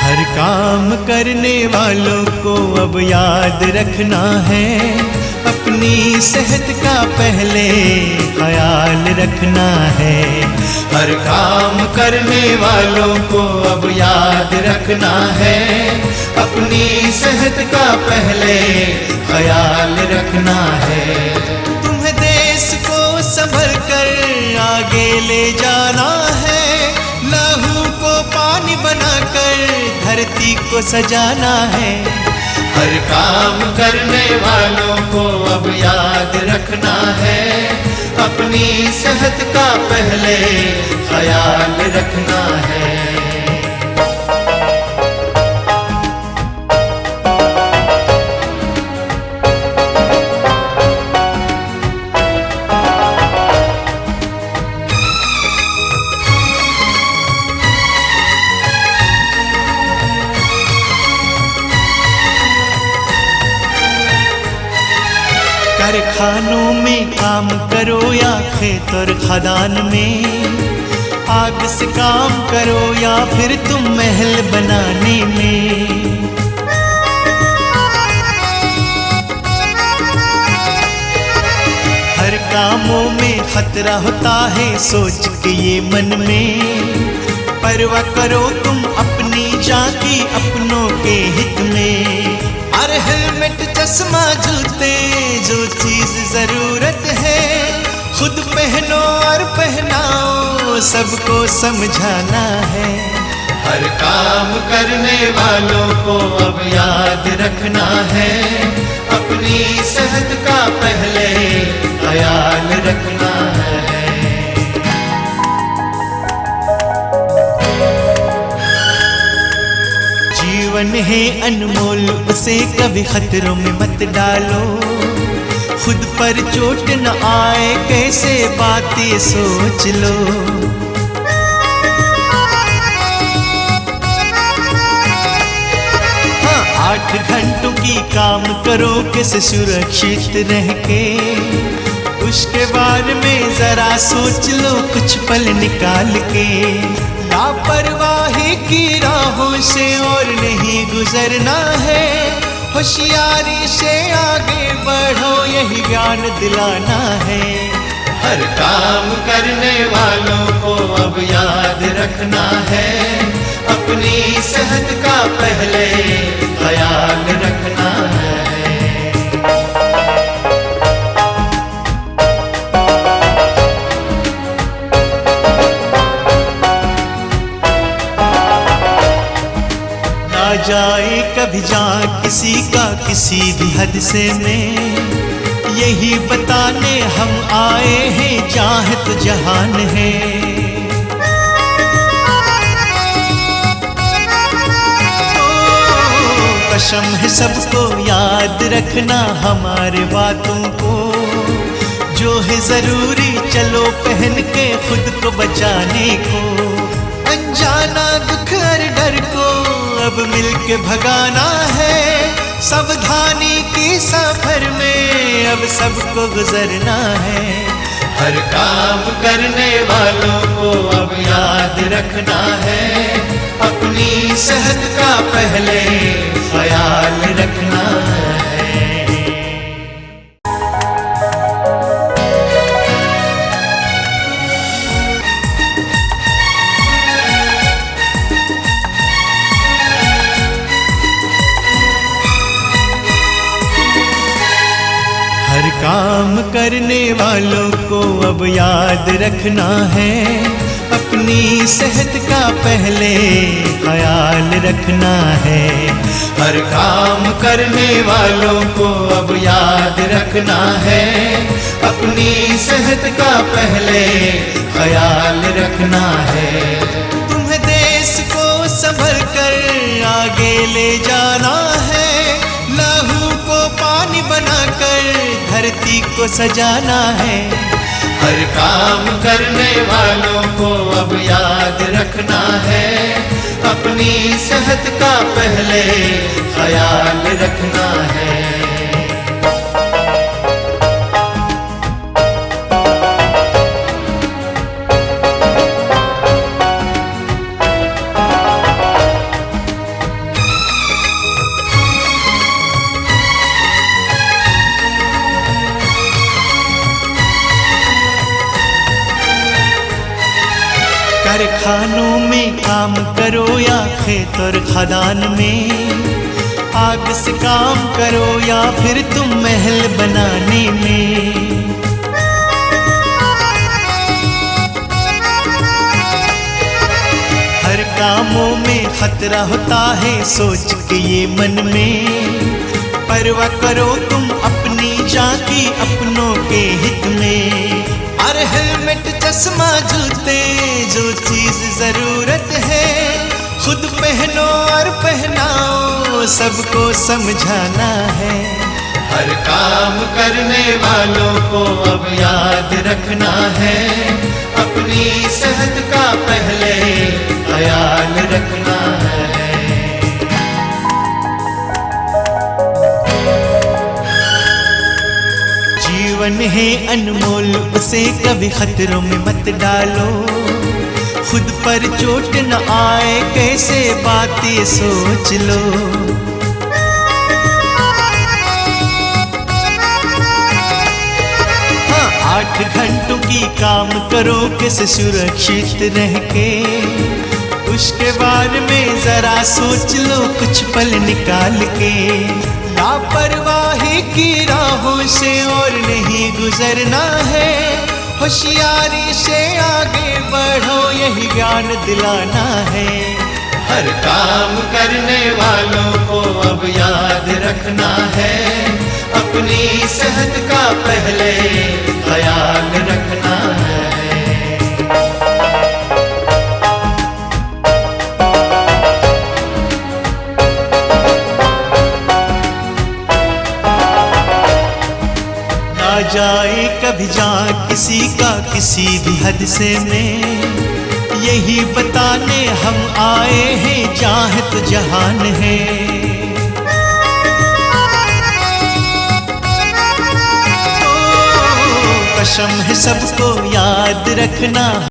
हर काम करने वालों को अब याद रखना है, अपनी सेहत का पहले ख्याल रखना है। हर काम करने वालों को अब याद रखना है, अपनी सेहत का पहले ख्याल रखना है। तुम्हें देश को संभल कर आगे ले जाना है, लहू को पानी बनाकर धरती को सजाना है। हर काम करने वालों को अब याद रखना है, अपनी सेहत का पहले ख्याल रखना है। कारखानों में काम करो या खेत और खदान में, आग से काम करो या फिर तुम महल बनाने में। हर कामों में खतरा होता है, सोच के ये मन में, परवाह करो तुम अपनी जान की अपनों के हित में। और हेलमेट चश्मा जूते जो चीज जरूरत है, खुद पहनो और पहनाओ सबको समझाना है। हर काम करने वालों को अब याद रखना है, अपनी सेहत का पहले ख्याल रखना है। जीवन है अनमोल, उसे कभी खतरों में मत डालो, खुद पर चोट न आए कैसे बातें सोच लो। हाँ, 8 घंटों की काम करो कैसे सुरक्षित रह के, उसके बारे में जरा सोच लो कुछ पल निकाल के। लापरवाही की राहों से और नहीं गुजरना है, होशियारी से आगे बढ़ो यही ज्ञान दिलाना है। हर काम करने वालों को अब याद रखना है, अपनी सेहत का पहले ख्याल रखना है। जाए कभी जान किसी का किसी भी हद से में, यही बताने हम आए हैं जहाँ तो जहान है। कसम है सबको याद रखना हमारे बातों को, जो है जरूरी चलो पहन के खुद को बचाने को। अनजाना दुख और डर को अब मिलके भगाना है, सावधानी की सफर में अब सबको गुजरना है। हर काम करने वालों को अब याद रखना है, अपनी सेहत का पहले ख्याल रखना है। हर काम करने वालों को अब याद रखना है, अपनी सेहत का पहले ख्याल रखना है। हर काम करने वालों को अब याद रखना है, अपनी सेहत का पहले ख्याल रखना है। तुम्हें देश को संभल कर आगे ले जाना है, लहू को पानी बनाकर धरती को सजाना है। हर काम करने वालों को अब याद रखना है, अपनी सेहत का पहले ख्याल रखना है। काम करो या खेत और खदान में, आग से काम करो या फिर तुम महल बनाने में। हर कामों में खतरा होता है, सोच के ये मन में, परवाह करो तुम अपनी जान की अपनों के हित में। और हेलमेट चश्मा जूते जो चीज जरूरत है, खुद पहनो और पहनाओ सबको समझाना है। हर काम करने वालों को अब याद रखना है, अपनी सेहत का पहले ख्याल रखना है। जीवन है अनमोल, उसे कभी खतरों में मत डालो, खुद पर चोट न आए कैसे बातें सोच लो। हाँ, 8 घंटों की काम करो कैसे सुरक्षित रह के, उसके बारे में जरा सोच लो कुछ पल निकाल के। लापरवाही की राहों से और नहीं गुजरना है, होशियारी से आगे बढ़ो यही ज्ञान दिलाना है। हर काम करने वालों को अब याद रखना है, अपनी सेहत का पहले ख्याल रखना है। ना जाए कभी जान किसी का किसी भी हद से में, यही बताने हम आए हैं जहाँ तो जहान है। कसम है सबको याद रखना।